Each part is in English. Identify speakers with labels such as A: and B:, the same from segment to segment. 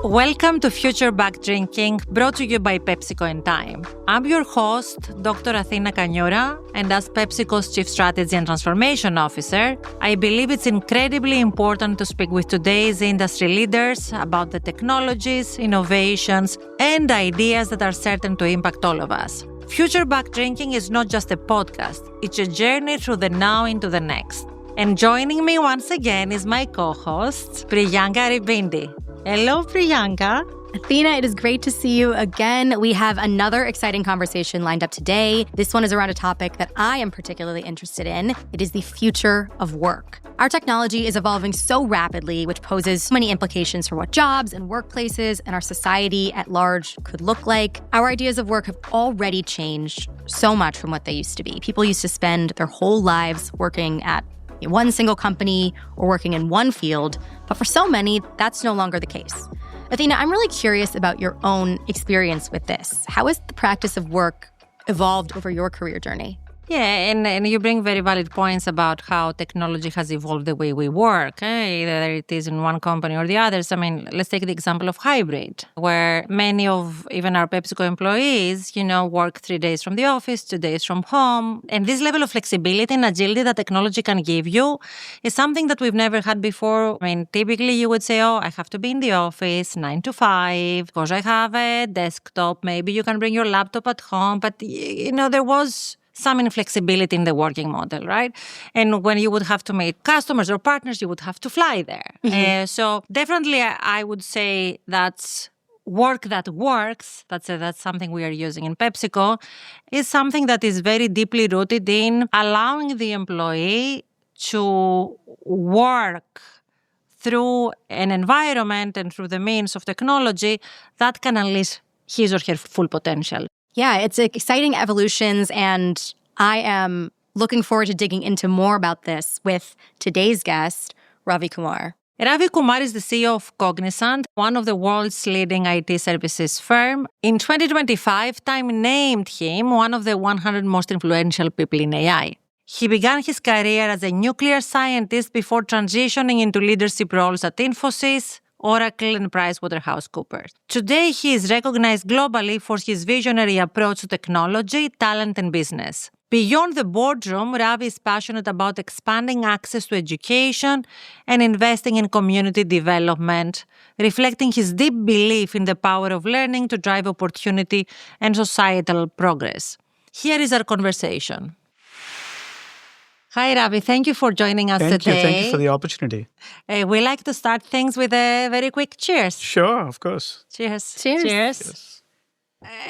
A: Welcome to Future Back Drinking, brought to you by PepsiCo and Time. I'm your host, Dr. Athina Kanioura, and as PepsiCo's Chief Strategy and Transformation Officer, I believe it's incredibly important to speak with today's industry leaders about the technologies, innovations, and ideas that are certain to impact all of us. Future Back Drinking is not just a podcast, it's a journey through the now into the next. And joining me once again is my co-host, Priyanka Aribindi. Hello, Priyanka.
B: Athina, it is great to see you again. We have another exciting conversation lined up today. This one is around a topic that I am particularly interested in. It is the future of work. Our technology is evolving so rapidly, which poses so many implications for what jobs and workplaces and our society at large could look like. Our ideas of work have already changed so much from what they used to be. People used to spend their whole lives working at one single company or working in one field, but for so many, that's no longer the case. Athina, I'm really curious about your own experience with this. How has the practice of work evolved over your career journey?
A: Yeah, and you bring very valid points about how technology has evolved the way we work, whether it is in one company or the others. I mean, let's take the example of hybrid, where many of even our PepsiCo employees, work 3 days from the office, 2 days from home. And this level of flexibility and agility that technology can give you is something that we've never had before. I mean, typically you would say, I have to be in the office 9 to 5 because I have a desktop. Maybe you can bring your laptop at home. But, there was some inflexibility in the working model, right? And when you would have to meet customers or partners, you would have to fly there. Mm-hmm. So definitely I would say that's work that works. That's something we are using in PepsiCo, is something that is very deeply rooted in allowing the employee to work through an environment and through the means of technology that can unleash his or her full potential.
B: Yeah, it's exciting evolutions, and I am looking forward to digging into more about this with today's guest, Ravi Kumar.
A: Ravi Kumar is the CEO of Cognizant, one of the world's leading IT services firm. In 2025, Time named him one of the 100 most influential people in AI. He began his career as a nuclear scientist before transitioning into leadership roles at Infosys, Oracle, and PricewaterhouseCoopers. Today, he is recognized globally for his visionary approach to technology, talent, and business. Beyond the boardroom, Ravi is passionate about expanding access to education and investing in community development, reflecting his deep belief in the power of learning to drive opportunity and societal progress. Here is our conversation. Hi, Ravi. Thank you for joining us today.
C: Thank you for the opportunity.
A: We like to start things with a very quick cheers.
C: Sure, of course.
A: Cheers.
B: Cheers.
A: Cheers.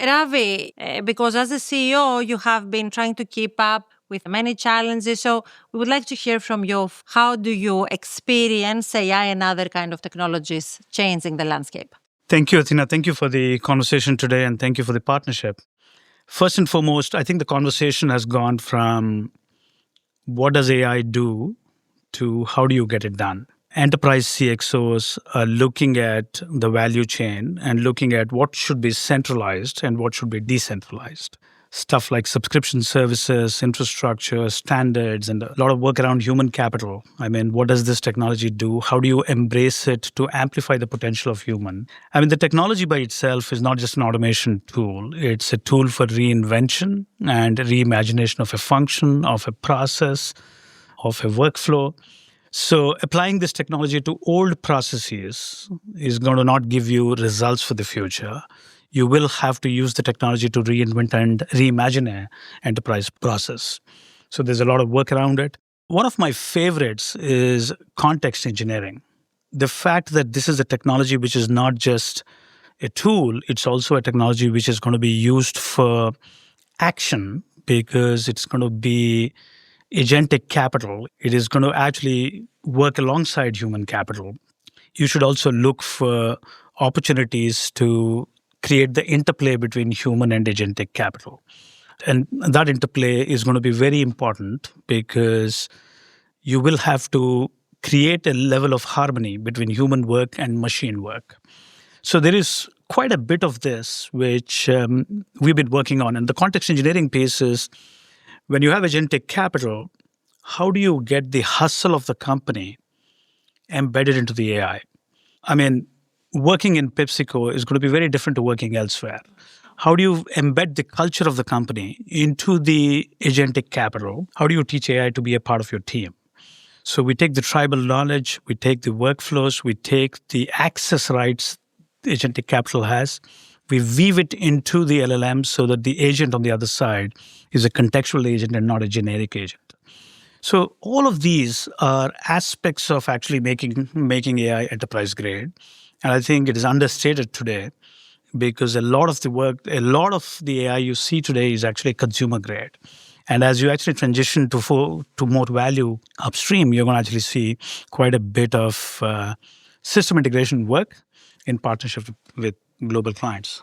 A: Ravi, because as a CEO, you have been trying to keep up with many challenges. So we would like to hear from you. How do you experience AI and other kind of technologies changing the landscape?
C: Thank you, Athina. Thank you for the conversation today, and thank you for the partnership. First and foremost, I think the conversation has gone from what does AI do to how do you get it done? Enterprise CXOs are looking at the value chain and looking at what should be centralized and what should be decentralized. Stuff like subscription services, infrastructure, standards, and a lot of work around human capital. I mean, what does this technology do? How do you embrace it to amplify the potential of human? I mean, the technology by itself is not just an automation tool. It's a tool for reinvention and reimagination of a function, of a process, of a workflow. So applying this technology to old processes is going to not give you results for the future. You will have to use the technology to reinvent and reimagine an enterprise process. So there's a lot of work around it. One of my favorites is context engineering. The fact that this is a technology which is not just a tool, it's also a technology which is going to be used for action because it's going to be agentic capital. It is going to actually work alongside human capital. You should also look for opportunities to create the interplay between human and agentic capital. And that interplay is going to be very important because you will have to create a level of harmony between human work and machine work. So there is quite a bit of this which we've been working on. And the context engineering piece is when you have agentic capital, how do you get the hustle of the company embedded into the AI? I mean, working in PepsiCo is going to be very different to working elsewhere. How do you embed the culture of the company into the agentic capital? How do you teach AI to be a part of your team? So we take the tribal knowledge, we take the workflows, we take the access rights the agentic capital has, we weave it into the LLM so that the agent on the other side is a contextual agent and not a generic agent. So all of these are aspects of actually making AI enterprise grade. And I think it is understated today because a lot of the AI you see today is actually consumer grade. And as you actually transition to more value upstream, you're going to actually see quite a bit of system integration work in partnership with global clients.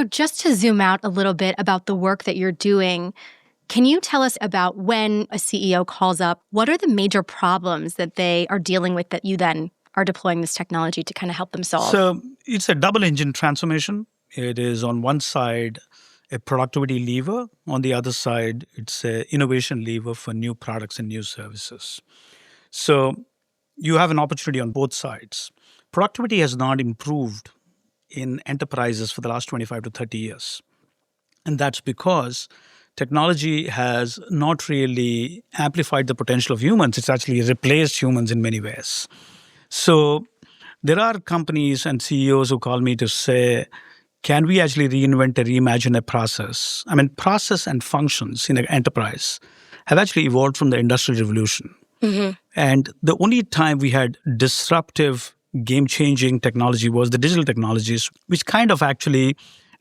B: Just to zoom out a little bit about the work that you're doing, can you tell us about when a CEO calls up, what are the major problems that they are dealing with that you then are deploying this technology to kind of help them solve?
C: So it's a double engine transformation. It is on one side a productivity lever. On the other side, it's an innovation lever for new products and new services. So you have an opportunity on both sides. Productivity has not improved in enterprises for the last 25 to 30 years. And that's because technology has not really amplified the potential of humans. It's actually replaced humans in many ways. So there are companies and CEOs who call me to say, can we actually reinvent or reimagine a process? I mean, process and functions in an enterprise have actually evolved from the Industrial Revolution. Mm-hmm. And the only time we had disruptive, game-changing technology was the digital technologies, which kind of actually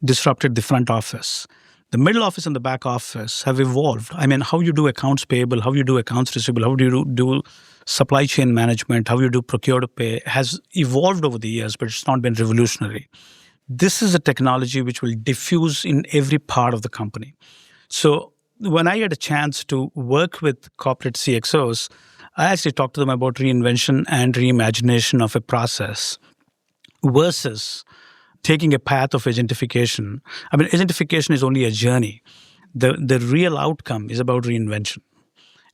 C: disrupted the front office. The middle office and the back office have evolved. I mean, how you do accounts payable, how you do accounts receivable, how do you do supply chain management, how you do procure to pay has evolved over the years, but it's not been revolutionary. This is a technology which will diffuse in every part of the company. So when I had a chance to work with corporate CXOs, I actually talked to them about reinvention and reimagination of a process versus taking a path of agentification. I mean, agentification is only a journey. The real outcome is about reinvention.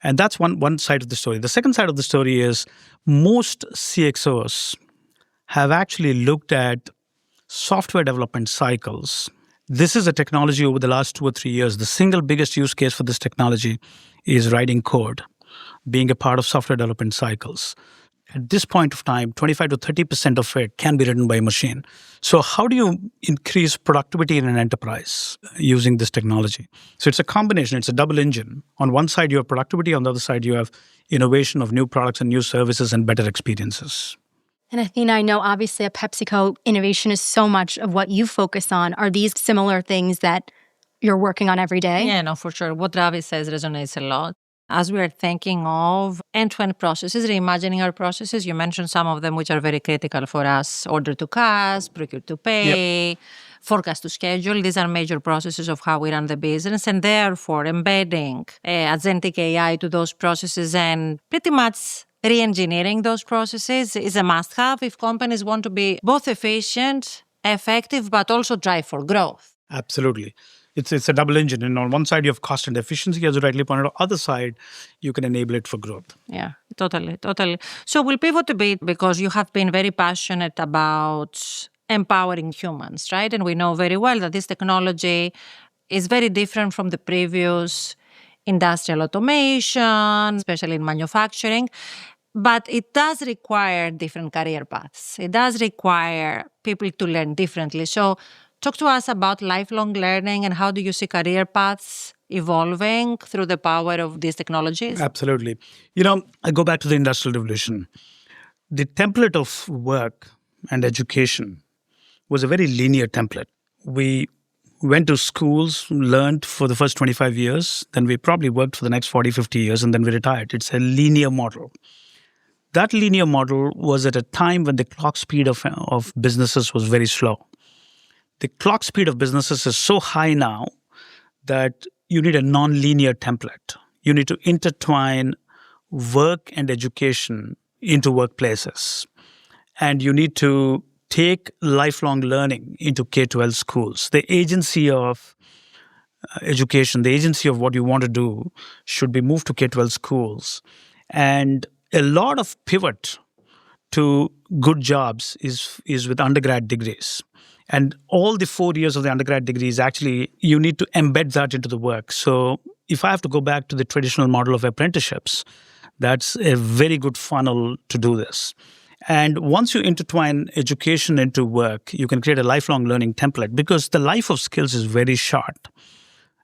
C: And that's one side of the story. The second side of the story is most CXOs have actually looked at software development cycles. This is a technology over the last 2 or 3 years. The single biggest use case for this technology is writing code, being a part of software development cycles. At this point of time, 25 to 30% of it can be written by a machine. So how do you increase productivity in an enterprise using this technology? So it's a combination. It's a double engine. On one side, you have productivity. On the other side, you have innovation of new products and new services and better experiences.
B: And Athina, I know obviously at PepsiCo, innovation is so much of what you focus on. Are these similar things that you're working on every day?
A: Yeah, no, for sure. What Ravi says resonates a lot. As we are thinking of end-to-end processes, reimagining our processes, you mentioned some of them which are very critical for us. Order to cash, procure to pay, forecast to schedule. These are major processes of how we run the business. And therefore, embedding agentic AI to those processes and pretty much re-engineering those processes is a must-have if companies want to be both efficient, effective, but also drive for growth.
C: Absolutely. It's a double engine. And on one side, you have cost and efficiency, as you rightly pointed out. On the other side, you can enable it for growth.
A: Yeah, totally. So we'll pivot a bit because you have been very passionate about empowering humans, right? And we know very well that this technology is very different from the previous industrial automation, especially in manufacturing. But it does require different career paths. It does require people to learn differently. So talk to us about lifelong learning and how do you see career paths evolving through the power of these technologies?
C: Absolutely. I go back to the Industrial Revolution. The template of work and education was a very linear template. We went to schools, learned for the first 25 years, then we probably worked for the next 40, 50 years, and then we retired. It's a linear model. That linear model was at a time when the clock speed of businesses was very slow. The clock speed of businesses is so high now that you need a non-linear template. You need to intertwine work and education into workplaces. And you need to take lifelong learning into K-12 schools. The agency of education, the agency of what you want to do should be moved to K-12 schools. And a lot of pivot to good jobs is with undergrad degrees. And all the 4 years of the undergrad degrees, actually, you need to embed that into the work. So if I have to go back to the traditional model of apprenticeships, that's a very good funnel to do this. And once you intertwine education into work, you can create a lifelong learning template because the life of skills is very short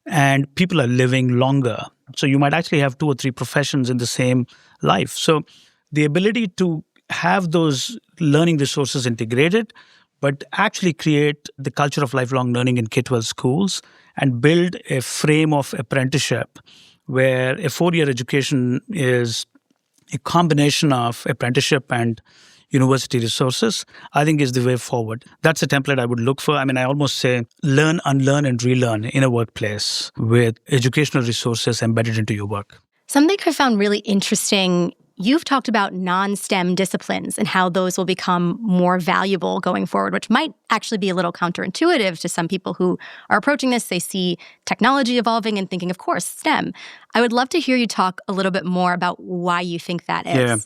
C: and people are living longer. So you might actually have 2 or 3 professions in the same life. So the ability to have those learning resources integrated, but actually create the culture of lifelong learning in K-12 schools and build a frame of apprenticeship where a 4-year education is a combination of apprenticeship and university resources, I think is the way forward. That's a template I would look for. I mean, I almost say learn, unlearn, and relearn in a workplace with educational resources embedded into your work.
B: Something I found really interesting, you've talked about non-STEM disciplines and how those will become more valuable going forward, which might actually be a little counterintuitive to some people who are approaching this. They see technology evolving and thinking, of course, STEM. I would love to hear you talk a little bit more about why you think that is.
C: Yeah.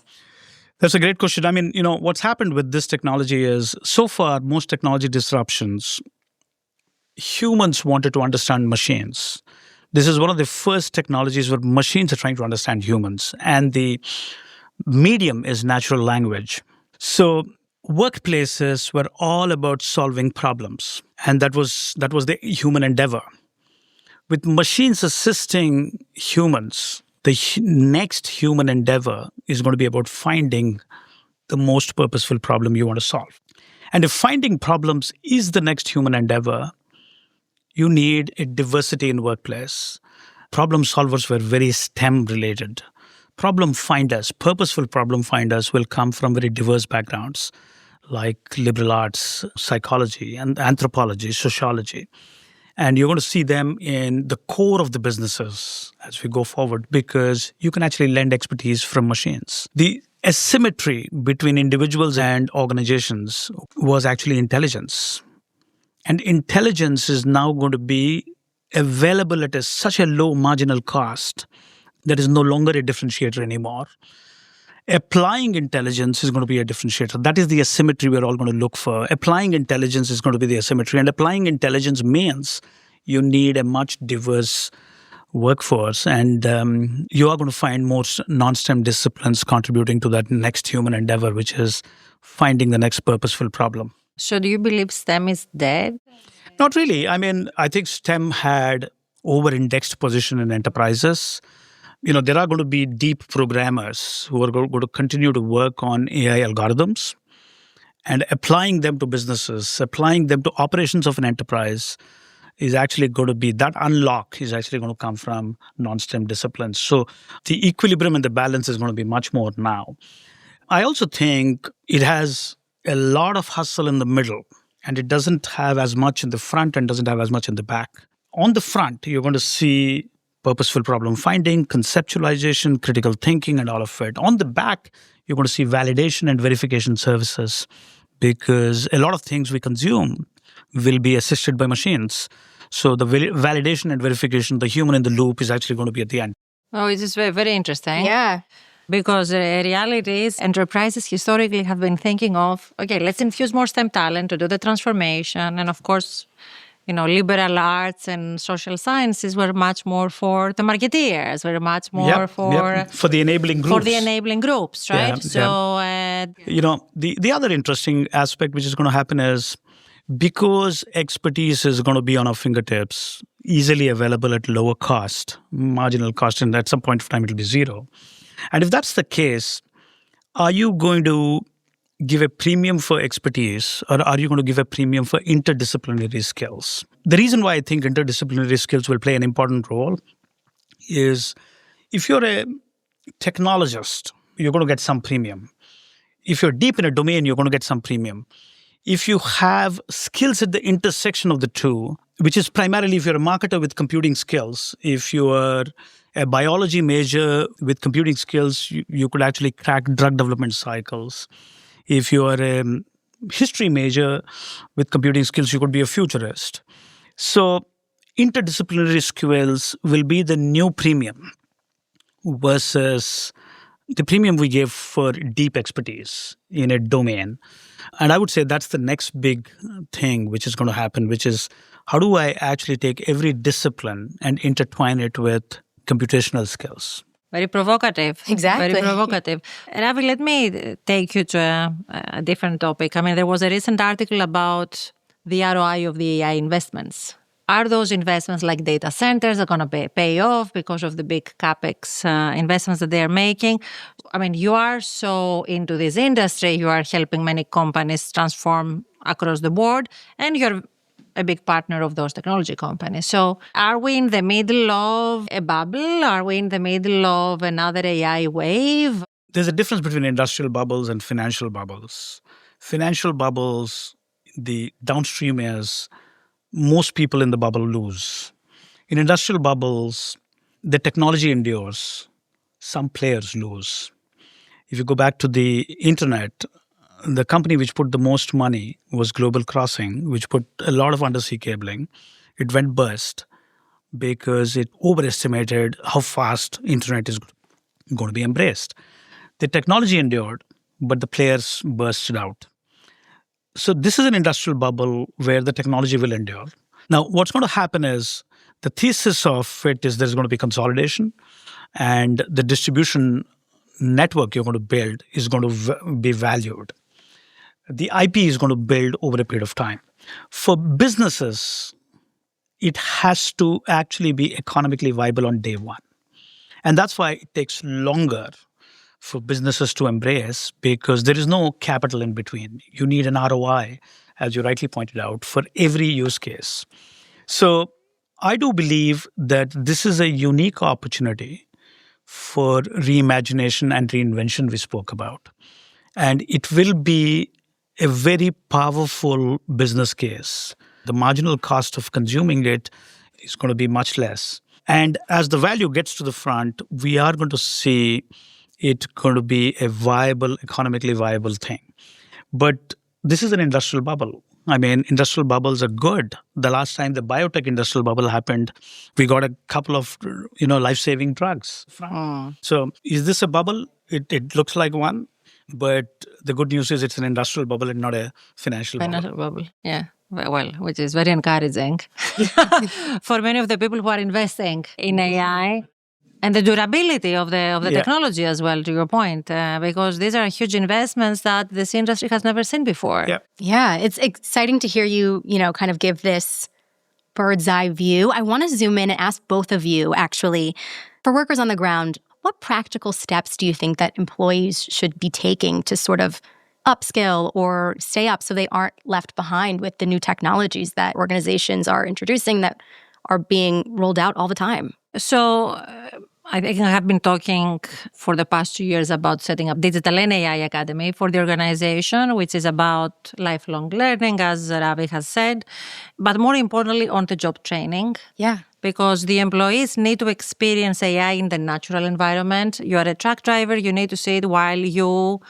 C: That's a great question. I mean, what's happened with this technology is, so far, most technology disruptions, humans wanted to understand machines. This is one of the first technologies where machines are trying to understand humans. And the medium is natural language. So workplaces were all about solving problems. And that was the human endeavor. With machines assisting humans, the next human endeavor is going to be about finding the most purposeful problem you want to solve. And if finding problems is the next human endeavor, you need a diversity in workplace. Problem solvers were very STEM related. Problem finders, purposeful problem finders will come from very diverse backgrounds like liberal arts, psychology, and anthropology, sociology. And you're going to see them in the core of the businesses as we go forward because you can actually lend expertise from machines. The asymmetry between individuals and organizations was actually intelligence. And intelligence is now going to be available at such a low marginal cost that is no longer a differentiator anymore. Applying intelligence is going to be a differentiator. That is the asymmetry we're all going to look for. Applying intelligence is going to be the asymmetry. And applying intelligence means you need a much diverse workforce. And you are going to find more non-STEM disciplines contributing to that next human endeavor, which is finding the next purposeful problem.
A: So do you believe STEM is dead?
C: Not really. I mean, I think STEM had over-indexed position in enterprises. There are going to be deep programmers who are going to continue to work on AI algorithms and applying them to businesses, applying them to operations of an enterprise is actually going to be, that unlock is actually going to come from non-STEM disciplines. So the equilibrium and the balance is going to be much more now. I also think it has a lot of hustle in the middle and it doesn't have as much in the front and doesn't have as much in the back. On the front, you're going to see purposeful problem finding, conceptualization, critical thinking, and all of it. On the back, you're going to see validation and verification services because a lot of things we consume will be assisted by machines. So the validation and verification, the human in the loop is actually going to be at the end.
A: Oh, it is very, very interesting.
B: Yeah.
A: Because the reality is enterprises historically have been thinking of, okay, let's infuse more STEM talent to do the transformation. And of course, liberal arts and social sciences were much more for the marketeers, were much more
C: for the enabling groups.
A: For the enabling groups, right?
C: The other interesting aspect which is going to happen is because expertise is going to be on our fingertips, easily available at lower cost, marginal cost, and at some point of time it will be zero. And if that's the case, are you going to give a premium for expertise or are you going to give a premium for interdisciplinary skills? The reason why I think interdisciplinary skills will play an important role is if you're a technologist, you're going to get some premium. If you're deep in a domain, you're going to get some premium. If you have skills at the intersection of the two, which is primarily if you're a marketer with computing skills, if you are a biology major with computing skills, you could actually crack drug development cycles. If you are a history major with computing skills, you could be a futurist. So interdisciplinary skills will be the new premium versus the premium we give for deep expertise in a domain. And I would say that's the next big thing which is going to happen, which is how do I actually take every discipline and intertwine it with computational skills?
A: Very provocative.
B: Exactly.
A: Very provocative. Ravi, let me take you to a different topic. I mean, there was a recent article about the ROI of the AI investments. Are those investments like data centers are going to pay off because of the big CapEx investments that they are making? I mean, you are so into this industry, you are helping many companies transform across the board, and you're a big partner of those technology companies. So are we in the middle of a bubble? Are we in the middle of another AI wave?
C: There's a difference between industrial bubbles and financial bubbles. Financial bubbles, the downstream is most people in the bubble lose. In industrial bubbles, the technology endures. Some players lose. If you go back to the internet, the company which put the most money was Global Crossing, which put a lot of undersea cabling. It went bust because it overestimated how fast internet is going to be embraced. The technology endured, but the players bursted out. So this is an industrial bubble where the technology will endure. Now, what's going to happen is the thesis of it is there's going to be consolidation, and the distribution network you're going to build is going to be valued. The IP is going to build over a period of time. For businesses, it has to actually be economically viable on day one. And that's why it takes longer for businesses to embrace, because there is no capital in between. You need an ROI, as you rightly pointed out, for every use case. So I do believe that this is a unique opportunity for reimagination and reinvention we spoke about. And it will be a very powerful business case. The marginal cost of consuming it is going to be much less. And as the value gets to the front, we are going to see it going to be a viable, economically viable thing. But this is an industrial bubble. I mean, industrial bubbles are good. The last time the biotech industrial bubble happened, we got a couple of, life-saving drugs. So is this a bubble? It looks like one, but the good news is it's an industrial bubble and not a financial
A: bubble. Yeah. Well, which is very encouraging for many of the people who are investing in AI. And the durability of the technology as well, to your point, because these are huge investments that this industry has never seen before.
B: Yeah, it's exciting to hear you, kind of give this bird's eye view. I want to zoom in and ask both of you, actually, for workers on the ground, what practical steps do you think that employees should be taking to sort of upskill or stay up so they aren't left behind with the new technologies that organizations are introducing that are being rolled out all the time?
A: So I think I have been talking for the past 2 years about setting up Digital and AI Academy for the organization, which is about lifelong learning, as Ravi has said, but more importantly, on-the-job training.
B: Yeah.
A: Because the employees need to experience AI in the natural environment. You are a truck driver, you need to see it while you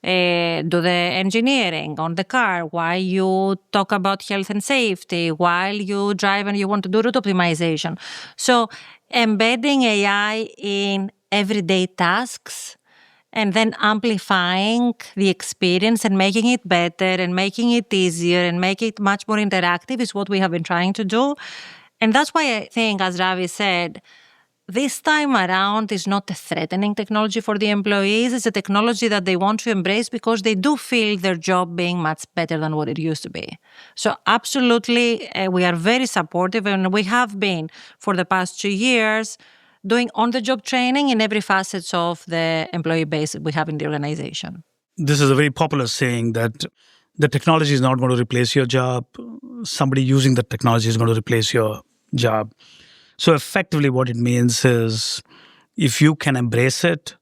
A: do the engineering on the car, while you talk about health and safety, while you drive and you want to do route optimization. So embedding AI in everyday tasks and then amplifying the experience and making it better and making it easier and making it much more interactive is what we have been trying to do. And that's why I think, as Ravi said, this time around is not a threatening technology for the employees. It's a technology that they want to embrace because they do feel their job being much better than what it used to be. So absolutely, we are very supportive, and we have been for the past 2 years doing on-the-job training in every facet of the employee base that we have in the organization.
C: This is a very popular saying that the technology is not going to replace your job. Somebody using the technology is going to replace your job. So effectively what it means is if you can embrace it,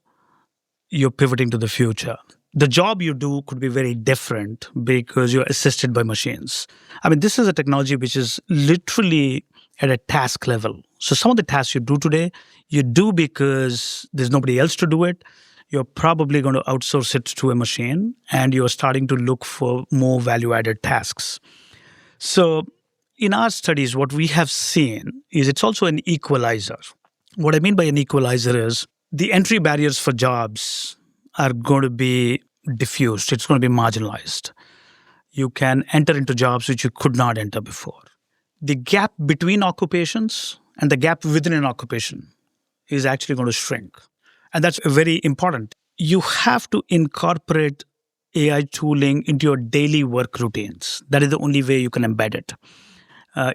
C: you're pivoting to the future. The job you do could be very different because you're assisted by machines. I mean, this is a technology which is literally at a task level. So some of the tasks you do today, you do because there's nobody else to do it. You're probably going to outsource it to a machine, and you're starting to look for more value-added tasks. So in our studies, what we have seen is it's also an equalizer. What I mean by an equalizer is the entry barriers for jobs are going to be diffused. It's going to be marginalized. You can enter into jobs which you could not enter before. The gap between occupations and the gap within an occupation is actually going to shrink. And that's very important. You have to incorporate AI tooling into your daily work routines. That is the only way you can embed it.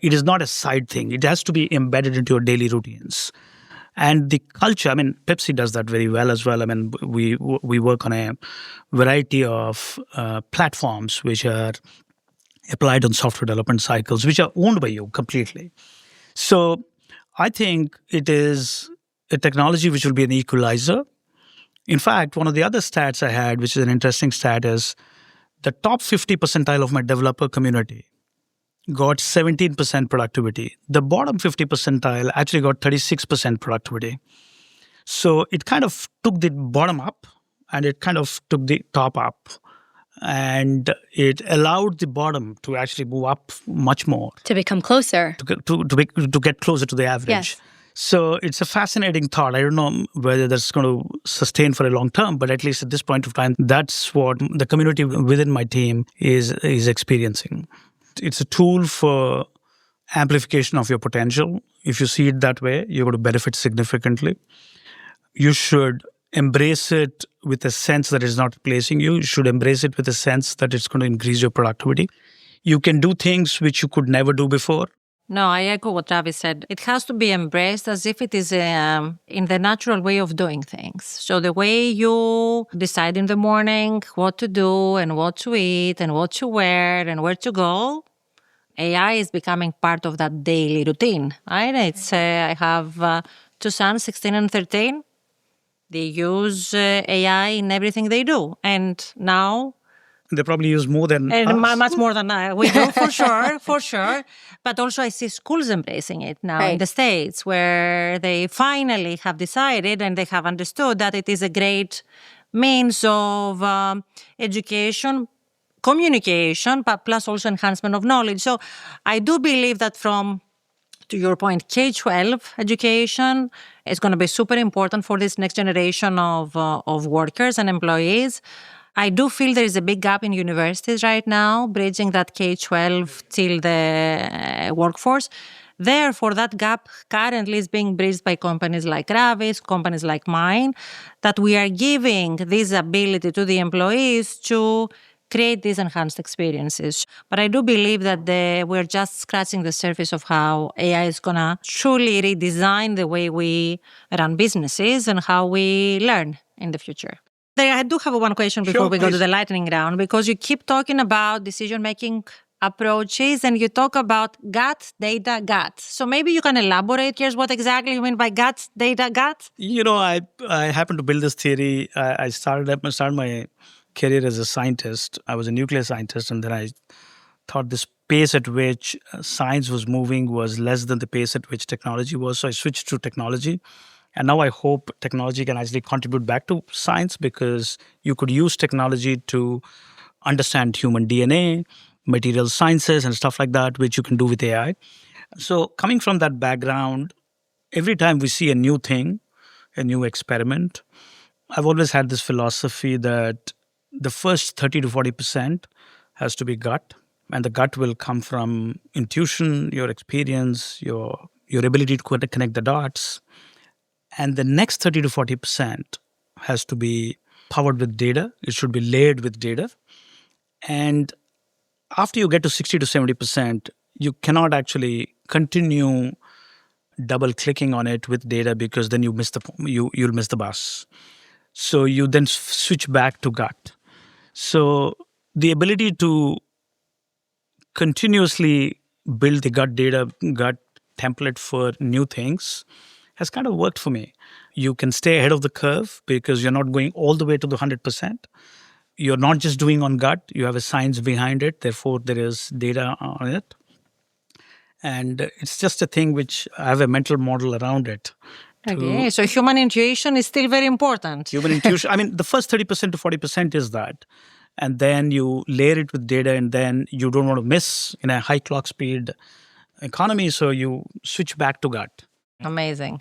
C: It is not a side thing. It has to be embedded into your daily routines. And the culture, Pepsi does that very well as well. We work on a variety of platforms which are applied on software development cycles, which are owned by you completely. So I think it is a technology which will be an equalizer. In fact, one of the other stats I had, which is an interesting stat, is the top 50 percentile of my developer community got 17% productivity. The bottom 50 percentile actually got 36% productivity. So it kind of took the bottom up and it kind of took the top up. And it allowed the bottom to actually move up much more.
B: To become closer.
C: To get closer to the average.
B: Yes.
C: So it's a fascinating thought. I don't know whether that's going to sustain for a long term, but at least at this point of time, that's what the community within my team is experiencing. It's a tool for amplification of your potential. If you see it that way, you're going to benefit significantly. You should embrace it with a sense that it's not replacing you. You should embrace it with a sense that it's going to increase your productivity. You can do things which you could never do before.
A: No, I echo what Ravi said. It has to be embraced as if it is in the natural way of doing things. So the way you decide in the morning what to do and what to eat and what to wear and where to go, AI is becoming part of that daily routine, right? It's I have 2 sons, 16 and 13. They use AI in everything they do. And now...
C: They probably use more than us.
A: Much more than we do, for sure. But also I see schools embracing it now in the States, where they finally have decided and they have understood that it is a great means of education, communication, but plus also enhancement of knowledge. So I do believe that from, to your point, K-12 education is going to be super important for this next generation of workers and employees. I do feel there is a big gap in universities right now, bridging that K-12 till the workforce. Therefore, that gap currently is being bridged by companies like Ravi's, companies like mine, that we are giving this ability to the employees to create these enhanced experiences. But I do believe that we're just scratching the surface of how AI is going to truly redesign the way we run businesses and how we learn in the future. I do have one question before we go to the lightning round, because you keep talking about decision-making approaches and you talk about gut, data, gut. So maybe you can elaborate. Here's what exactly you mean by gut, data, gut.
C: I happened to build this theory. I started my career as a scientist. I was a nuclear scientist, and then I thought this pace at which science was moving was less than the pace at which technology was. So I switched to technology. And now I hope technology can actually contribute back to science, because you could use technology to understand human DNA, material sciences and stuff like that, which you can do with AI. So coming from that background, every time we see a new thing, a new experiment, I've always had this philosophy that the first 30 to 40% has to be gut. And the gut will come from intuition, your experience, your ability to connect the dots. And the next 30 to 40% has to be powered with data. It should be layered with data. And after you get to 60 to 70%, you cannot actually continue double clicking on it with data, because then you'll miss the bus. So you then switch back to gut. So the ability to continuously build the gut template for new things has kind of worked for me. You can stay ahead of the curve because you're not going all the way to the 100%. You're not just doing on gut, you have a science behind it, therefore there is data on it. And it's just a thing which I have a mental model around it.
A: Okay, so human intuition is still very important.
C: Human intuition, the first 30% to 40% is that. And then you layer it with data, and then you don't want to miss in a high clock speed economy, so you switch back to gut.
A: Amazing.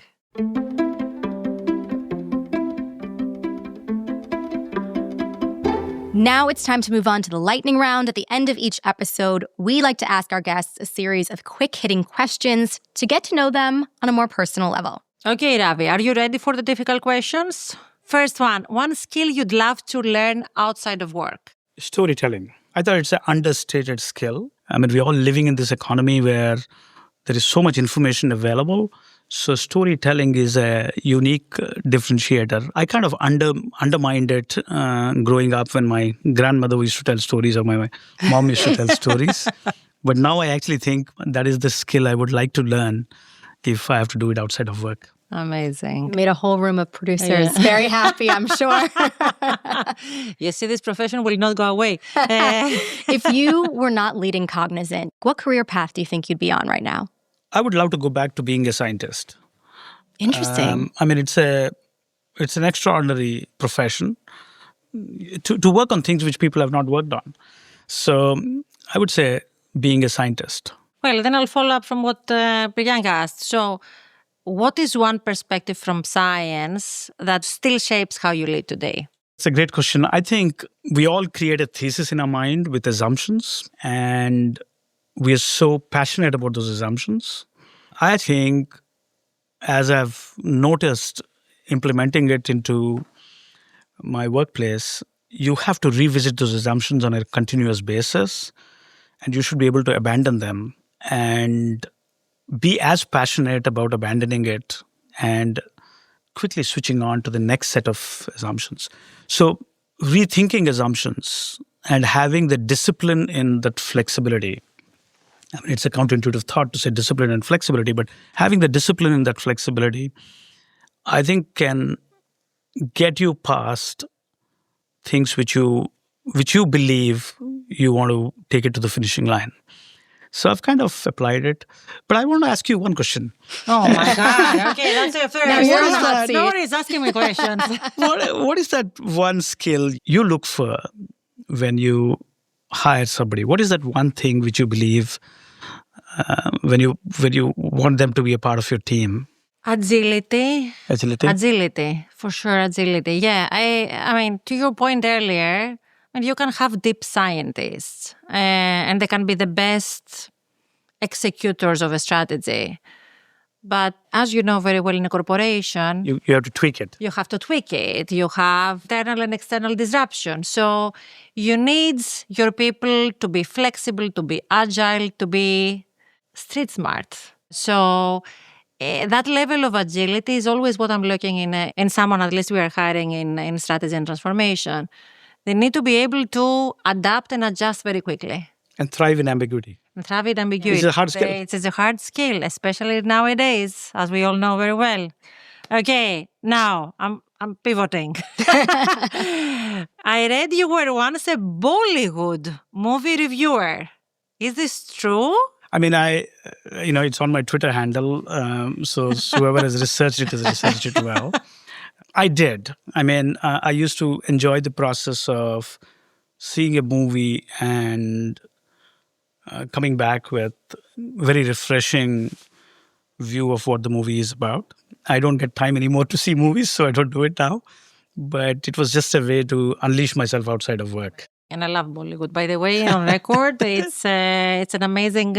B: Now it's time to move on to the lightning round. At the end of each episode, we like to ask our guests a series of quick-hitting questions to get to know them on a more personal level.
A: Okay, Ravi, are you ready for the difficult questions? First one skill you'd love to learn outside of work.
C: Storytelling. I thought it's an understated skill. I mean, we're all living in this economy where there is so much information available. So storytelling is a unique differentiator. I kind of undermined it growing up when my grandmother used to tell stories or my mom used to tell stories. But now I actually think that is the skill I would like to learn if I have to do it outside of work.
A: Amazing.
B: Made a whole room of producers very happy, I'm sure.
A: You see, this profession will not go away.
B: If you were not leading Cognizant, what career path do you think you'd be on right now?
C: I would love to go back to being a scientist.
B: Interesting.
C: I mean, it's an extraordinary profession to work on things which people have not worked on. So I would say being a scientist.
A: Well, then I'll follow up from what Priyanka asked. So what is one perspective from science that still shapes how you lead today?
C: It's a great question. I think we all create a thesis in our mind with assumptions, and we are so passionate about those assumptions. I think, as I've noticed implementing it into my workplace, you have to revisit those assumptions on a continuous basis, and you should be able to abandon them and be as passionate about abandoning it and quickly switching on to the next set of assumptions. So rethinking assumptions and having the discipline in that flexibility. I mean, it's a counterintuitive thought to say discipline and flexibility, but having the discipline in that flexibility, I think, can get you past things which you believe you want to take it to the finishing line. So I've kind of applied it. But I want to ask you one question.
A: Oh my God. Okay, that's it.
B: Now you're on the hot seat.
A: Nobody's asking me questions.
C: What is that one skill you look for when you hire somebody? What is that one thing which you believe when you want them to be a part of your team?
A: Agility. For sure, agility. Yeah, I mean, to your point earlier, you can have deep scientists and they can be the best executors of a strategy. But as you know very well in a corporation,
C: you have to tweak it.
A: You have to tweak it. You have internal and external disruption. So you need your people to be flexible, to be agile, to be street smart. So that level of agility is always what I'm looking in someone, at least we are hiring in strategy and transformation. They need to be able to adapt and adjust very quickly.
C: And thrive in ambiguity.
A: It's a hard skill. It's a hard skill, especially nowadays, as we all know very well. Okay, now I'm pivoting. I read you were once a Bollywood movie reviewer. Is this true?
C: I mean, it's on my Twitter handle. So whoever has researched it has researched it well. I did. I mean, I used to enjoy the process of seeing a movie and coming back with very refreshing view of what the movie is about. I don't get time anymore to see movies, so I don't do it now. But it was just a way to unleash myself outside of work.
A: And I love Bollywood, by the way, on record. It's an amazing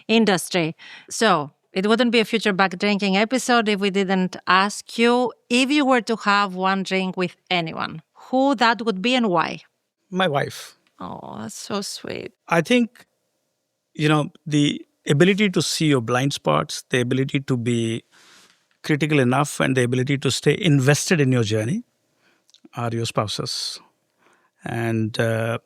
A: industry. So it wouldn't be a future back drinking episode if we didn't ask you, if you were to have one drink with anyone, who that would be and why?
C: My wife.
A: Oh, that's so sweet.
C: I think, the ability to see your blind spots, the ability to be critical enough, and the ability to stay invested in your journey are your spouses. And I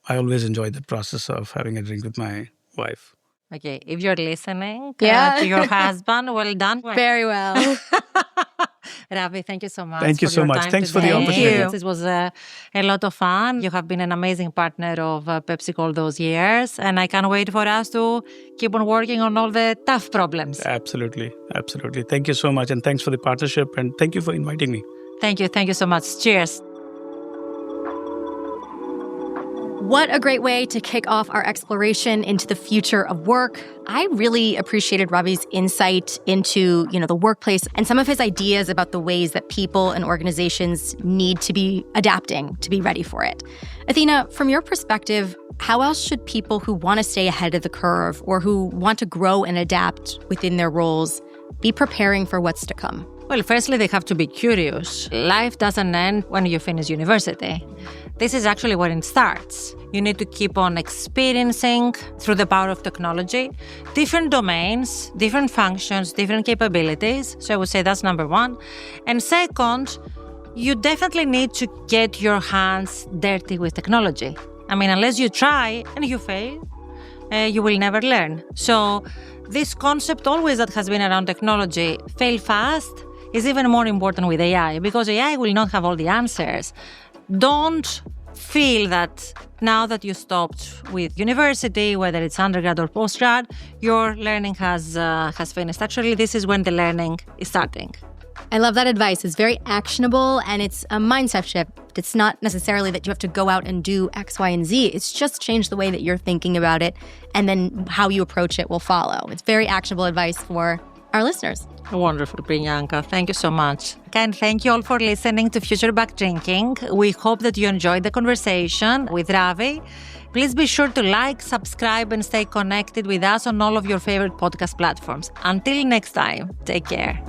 C: always enjoy the process of having a drink with my wife.
A: Okay, if you're listening to your husband, well done.
B: Very well.
A: Ravi, thank you so much.
C: Thank you so much. Thanks for the opportunity.
A: This was a lot of fun. You have been an amazing partner of PepsiCo all those years, and I can't wait for us to keep on working on all the tough problems.
C: Absolutely. Absolutely. Thank you so much, and thanks for the partnership, and thank you for inviting me.
A: Thank you. Thank you so much. Cheers.
B: What a great way to kick off our exploration into the future of work. I really appreciated Ravi's insight into, the workplace and some of his ideas about the ways that people and organizations need to be adapting to be ready for it. Athina, from your perspective, how else should people who want to stay ahead of the curve or who want to grow and adapt within their roles be preparing for what's to come?
A: Well, firstly, they have to be curious. Life doesn't end when you finish university. This is actually where it starts. You need to keep on experiencing, through the power of technology, different domains, different functions, different capabilities. So I would say that's number one. And second, you definitely need to get your hands dirty with technology. I mean, unless you try and you fail, you will never learn. So this concept always that has been around technology, fail fast, is even more important with AI, because AI will not have all the answers. Don't feel that now that you stopped with university, whether it's undergrad or postgrad, your learning has finished. Actually, this is when the learning is starting.
B: I love that advice. It's very actionable and it's a mindset shift. It's not necessarily that you have to go out and do X, Y, and Z. It's just change the way that you're thinking about it, and then how you approach it will follow. It's very actionable advice for our listeners.
A: Wonderful, Priyanka. Thank you so much. And thank you all for listening to Future Back Drinking. We hope that you enjoyed the conversation with Ravi. Please be sure to like, subscribe, and stay connected with us on all of your favorite podcast platforms. Until next time, take care.